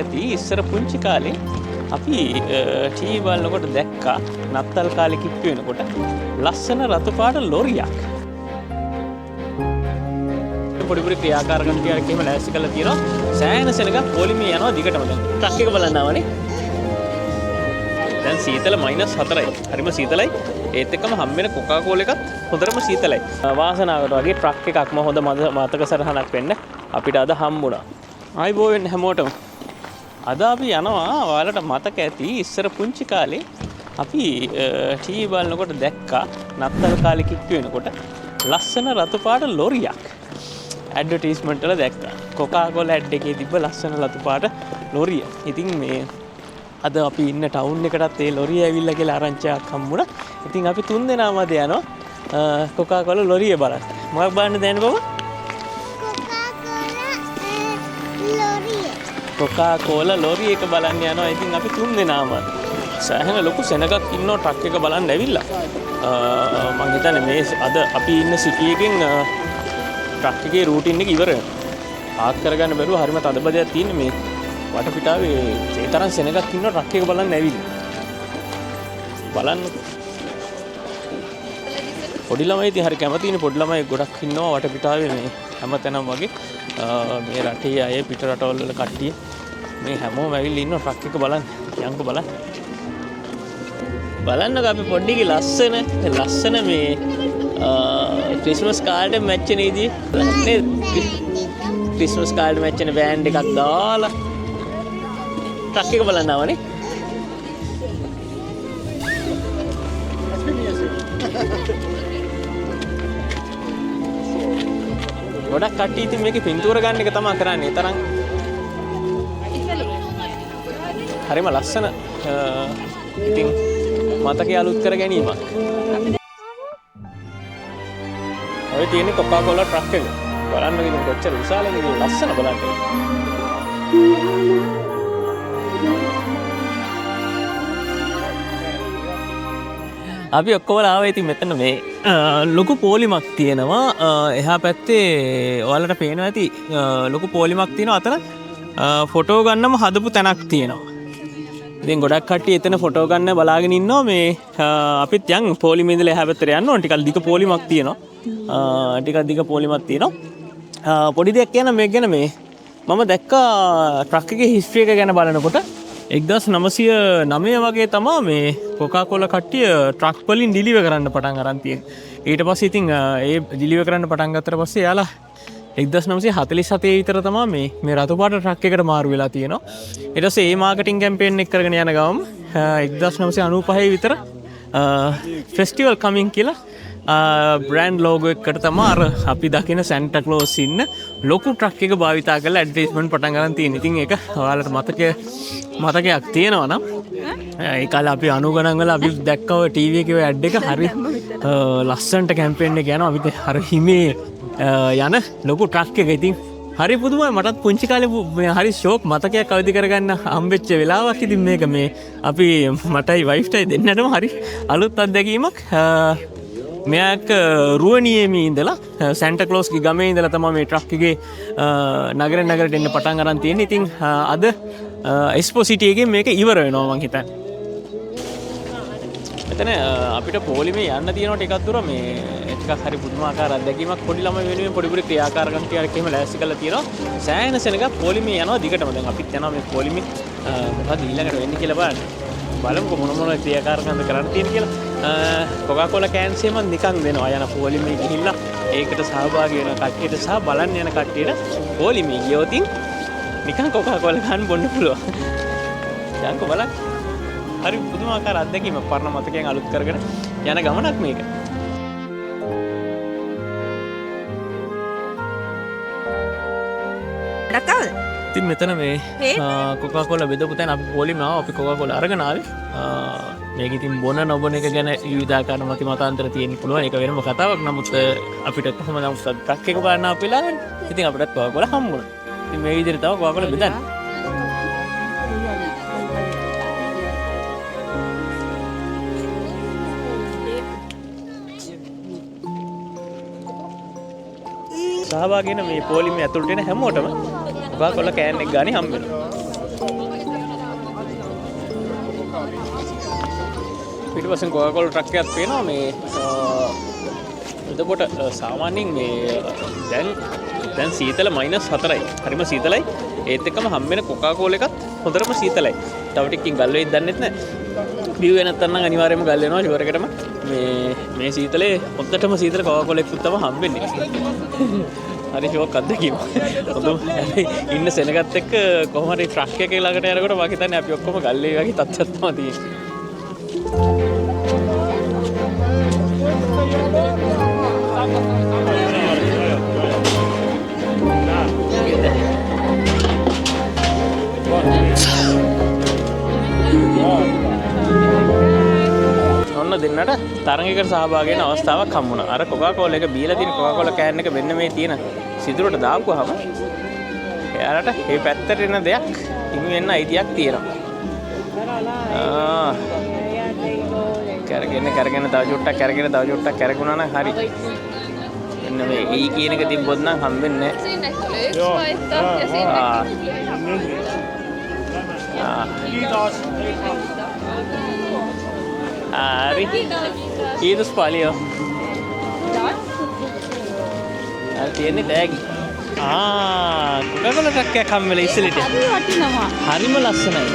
ඇති ඉස්සර පුංචි කාලේ අපි ටීවී බලනකොට දැක්කා නත්තල් කාලේ කිට්ටු වෙනකොට ලස්සන රතු පාට ලොරියක්. පොඩි පොඩි ක්‍රියාකාරකම් ටිකක් එහෙම ලෑස්ති කරලා තියෙනවා. සෑහෙන සෙනඟක් පොලිමේ යනවා දිගටම දැන්. ට්‍රක් එක බලන්න ආවනේ. දැන් සීතල -4යි. හරිම සීතලයි. ඒත් එක්කම හම් වෙන කොකා කෝලා එකත් හොඳටම සීතලයි. වාසනාවට වගේ ට්‍රක් එකක්ම හොඳ මතක සරහනක් වෙන්න අපිට අද හම්බුණා. ආයිබෝ වෙන්න හැමෝටම. අද අපි යනවා ඔයාලට මතක ඇති ඉස්සර පුංචි කාලේ අපි ටීවී බලනකොට දැක්කා නත්තල් කාලේ කිට්ටු වෙනකොට ලස්සන රතු පාට ලොරියක් ඇඩ්වර්ටයිස්මන්ට් වල දැක්කා. කොකා කෝලා ඇඩ් එකේ තිබ්බ ලස්සන රතු පාට ලොරිය. ඉතින් මේ අද අපි ඉන්න ටවුන් එකටත් ඒ ලොරිය ඇවිල්ලා කියලා ආරංචියක් හම්බුණා. ඉතින් අපි 3 දෙනාම අද යනවා කොකා කෝලා ලොරිය බලන්න. මොකක් බලන්න දැන් බබා? කොකා කෝලා ලොරි එක බලන්න යනවා. ඉතින් අපි 3 දෙනාම සෑහෙන ලොකු සෙනගක් ඉන්නවා ට්‍රක් එක බලන්න ඇවිල්ලා. මම හිතන්නේ මේ අද අපි ඉන්න සිටි එකෙන් ට්‍රක් එකේ රූටින් එක ඉවර වෙනවා. පාක් කරගන්න බැරුව හරිම තදබදයක් තියෙන මේ වටපිටාවේ ඒ තරම් සෙනගක් ඉන්නවා ට්‍රක් එක බලන්න ඇවිල්ලා. බලන්න පොඩි ළමයි ඉතින් හරි කැමතිනේ. පොඩි ළමයි ගොඩක් ඉන්නවා වටපිටාවේ මේ හැමතැනම වගේ. මේ රටේ අය පිට රටවල් වල කට්ටිය මේ හැමෝම ඇවිල්ලා ඉන්නවා ට්‍රක් එක බලන්න. යන්කෝ බලන්න. බලන්නකෝ අපි පොඩ්ඩිගේ ලස්සන මේ ක්‍රිස්මස් කාලේට මැච් වෙන ඉදී නේද? ක්‍රිස්මස් කාලේට මැච් වෙන බෑන්ඩ් එකක් දාලා ට්‍රක් එක බලන්න ආවනේ. ගොඩක් කට්ටිය ඉතින් මේකේ පින්තූර ගන්න එක තමයි කරන්නේ. තරම් හරිම ලස්සන ඉතින් මතකයේ අලුත් කර ගැනීමක්. ඔය තියෙන්නේ කොකා කෝලා ට්‍රක් එක. බලන්න ඉතින් කොච්චර විශාලද කියලා ලස්සන බලන්න. අපි ඔක්කොම ආවේ ඉතින් මෙතන මේ ලොකු පොලිමක් තියෙනවා. එහා පැත්තේ ඔයාලට පේනවා ඇති ලොකු පොලිමක් තියෙනවා. අතන ෆොටෝ ගන්නම හදපු තැනක් තියෙනවා. ඉතින් ගොඩක් කට්ටිය එතන ෆොටෝ ගන්න බලාගෙන ඉන්නවා. මේ අපිත් යන් පොලිමේ ඉඳලා එහා පැත්තට යන්න ඕන. ටිකක් දිග පොලිමක් තියෙනවා. පොඩි දෙයක් කියන මේක ගැන මේ මම දැක්කා ට්‍රක් එකේ හිස්ටරි එක ගැන බලනකොට 1909 වගේ තමයි මේ කොකා කෝලා කට්ටිය ට්‍රක් වලින් ඩිලිවර් කරන්න පටන් අරන් තියෙන්නේ. ඊට පස්සේ ඉතින් ඒ ඩිලිවර් කරන්න පටන් ගත්තට පස්සේ යාලා 1947 විතර තමයි මේ රතු පාට ට්‍රක් එකට මාරු වෙලා තියෙනවා. ඊට පස්සේ මේ මාකටිං කැම්පේන් එක කරගෙන යන ගමන් 1995 විතර ෆෙස්ටිවල් කමින් කියලා බ්‍රෑන්ඩ් ලෝගෝ එකකට තමයි අර අපි දකින සැන්ටා ක්ලෝස් ඉන්න ලොකු ට්‍රක් එක භාවිතා කරලා ඇඩ්වර්ටයිස්මන්ට් පටන් ගන්න තියෙන. ඉතින් ඒක ඔයාලට මතකයක් තියෙනවා නම් ඒ කාලේ අපි අනුගණන් වල අපි දැක්කව ටීවී එකේ ඇඩ් එක හරි ලස්සනට කැම්පේන් එක යනවා. අපිට හර හිමේ යන ලොකු ට්‍රක් එක. ඉතින් හරි පුදුමයි. මටත් පුංචි කාලේ හරි ෂෝක් මතකයක් අවදි කරගන්න හම්බෙච්ච වෙලාවක්. ඉතින් මේක මේ අපි මටයි වයිෆ්ටයි දෙන්නටම හරි අලුත් අත්දැකීමක්. මෙයක් රුවනියේමී ඉඳලා සැන්ටා ක්ලෝස්ගේ ගමේ ඉඳලා තමයි මේ ට්‍රක් එකේ නගරෙට එන්න පටන් අරන් තියෙන්නේ. ඉතින් අද එක්ස්පෝ සිටි එකේ මේක ඉවර වෙනවා මං හිතන්නේ. මෙතන අපිට පොලිමේ යන්න තියෙනවා ටිකක් දුර. මේ ටිකක් හරි පුදුමාකාර අත්දැකීමක්. පොඩි ළමයි වෙනුවෙන් පොඩි ක්‍රියාකාරකම් ටිකක් එහෙම ලෑස්ති කරලා තියෙනවා. සෑහෙන සෙනඟක් පොලිමේ යනවා දිගටම. දැන් අපිත් යනවා මේ පොලිමේ මොකද ඊළඟට වෙන්නේ කියලා බලන්න. බලමුකෝ මොන ක්‍රියාකාරකම්ද කරන්න තියෙන්නේ කියලා. කොකා කෝලා කෑන්ස් එක මම නිකන් දෙනවා. යන පොලිමේ ගිහිල්ලා ඒකට සහභාගී වෙන කට්ටියට සහ බලන්න යන කට්ටියට පොලිමේ ගියොත් නිකන් කොකා කෝලා ගන්න බොන්න පුළුවන්. යන්කෝ බලන්න. හරි පුදුමාකාර අත්දැකීමක්. පරණ මතකයන් අලුත් කරගෙන යන ගමනක් මේක. ඉතින් මෙතන මේ කොකා කෝලා බෙදපු තැන අපි පොලිමේ ආවා. අපි කොකා කෝලා අරගෙන ආවේ. මේක ඉතින් බොන නොබොන එක ගැන විවිධාකාර මතාන්තර තියෙන්න පුළුවන්. ඒක වෙනම කතාවක්. නමුත් අපිට කොහොමද ට්‍රක් එක බලන්න ආපු වෙලාවෙන් ඉතින් අපිටත් කොකා කෝලා හම්බුණා. ඉතින් මේ විදිහට තමයි කොකා කෝලා බෙදන්නේ. සහභාගී වෙන මේ පොලිමේ ඇතුළට එන හැමෝටම කොකා කෝලා කෑන් එක ගානේ හම්බ වෙනවා. පිටිපස්සෙන් කොකාකෝලා ට්‍රක් එකක් පේනවා මේ එතකොට සාමාන්‍යයෙන් මේ දැන් සීතල -4යි. හරිම සීතලයි. ඒත් එක්කම හම්බෙන කොකාකෝලා එකත් හොඳටම සීතලයි. තව ටිකකින් ගල් වෙයිද දන්නෙත් නැහැ. බිව් වෙන නැත්නම් නම් අනිවාර්යයෙන්ම ගල් වෙනවා ෂුවර් එකටම. මේ සීතලේ හොඳටම සීතල කොකාකෝලා එකක් තමයි හම්බෙන්නේ. හරි ෂෝක් අත්දැකීම. හොඳම ඉන්න සෙනගත් එක්ක කොහොම හරි ට්‍රක් එකේ ළඟට යනකොට මම හිතන්නේ අපි ඔක්කොම ගල්ලේ වගේ තත්ත්වයක් තමයි තියෙන්නේ. ඔන්න දෙන්නට තරඟයකට සහභාගී වෙන අවස්ථාවක් හම්බුණා. අර කොකාකෝලා එක බීලා තියෙන කොකාකෝලා කෑන් එක වෙන්න මේ තියෙන සිදුරට දාපුවාම එයාලට මේ පැත්තට එන දෙයක් හිමි වෙන්න අයිතියක් තියෙනවා. කරගෙන තව චුට්ටක් කරගුණා නම් හරි. එන්න මේ ඊ කියන එක තිබ්බොත් නම් හම්බෙන්නේ නැහැ. Kiitos paljon. Tienni tagi. Coca-Cola truck එකක් හම්බෙලා ඉස්සෙල්ලට. හරි වටිනවා. හරිම ලස්සනයි.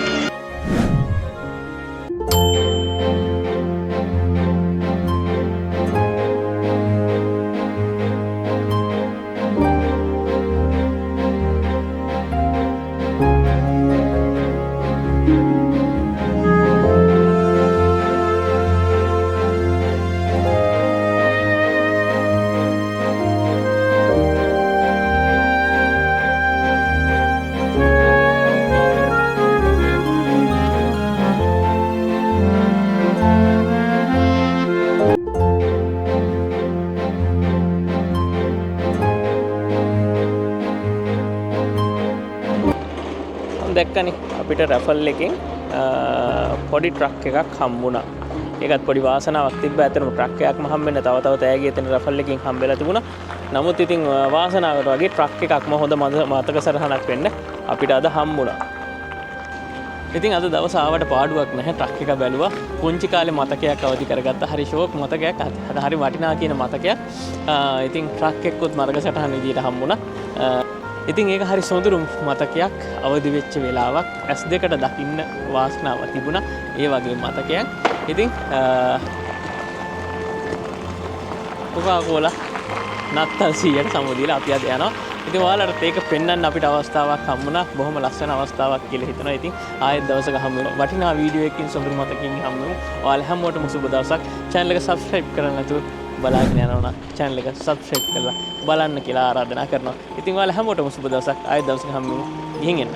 දැක්කනේ අපිට රැෆල් එකෙන් පොඩි ට්‍රක් එකක් හම්බුණා. ඒකත් පොඩි වාසනාවක් තිබ්බා. ඇත්තටම ට්‍රක් එකක්ම හම්බෙන්න තව තෑගි එතන රැෆල් එකෙන් හම්බෙලා තිබුණා. නමුත් ඉතින් වාසනාවකට වගේ ට්‍රක් එකක්ම හොඳ මතක සරහනක් වෙන්න අපිට අද හම්බුණා. ඉතින් අද දවස ආවට පාඩුවක් නැහැ. ට්‍රක් එක බැලුවා. පුංචි කාලේ මතකයක් අවදි කරගත්ත. හරි ෂෝක් මතකයක්. හරි වටිනා කියන මතකයක්. ඉතින් ට්‍රක් එක්කත් මතක සටහන විදියට හම්බුණා. ඉතින් ඒක හරි සොඳුරු මතකයක් අවදි වෙච්ච වෙලාවක් S2කට දකින්න වාසනාව තිබුණා. ඒ වගේ මතකයක්. ඉතින් කොකාකෝලා නත්තල් 100ට සමුදීලා අපි අද යනවා. ඉතින් ඔයාලට ඒක පෙන්වන්න අපිට අවස්ථාවක් හම්බුණා. බොහොම ලස්සන අවස්ථාවක් කියලා හිතනවා. ඉතින් ආයෙත් දවසක හම්බ වෙනවා. වටිනා වීඩියෝ එකකින් සොඳුරු මතකකින් හම්බ වෙමු. ඔයාලා හැමෝටම සුබ දවසක්. channel එක subscribe කරන්න නැතුව බලාගෙන යනවා නම් channel එක subscribe කරලා බලන්න කියලා ආරාධනා කරනවා. ඉතින් ඔයාලා හැමෝටම සුබ දවසක්. ආයෙත් දවසක හම්බ වෙමු. ගිහින් එන්න.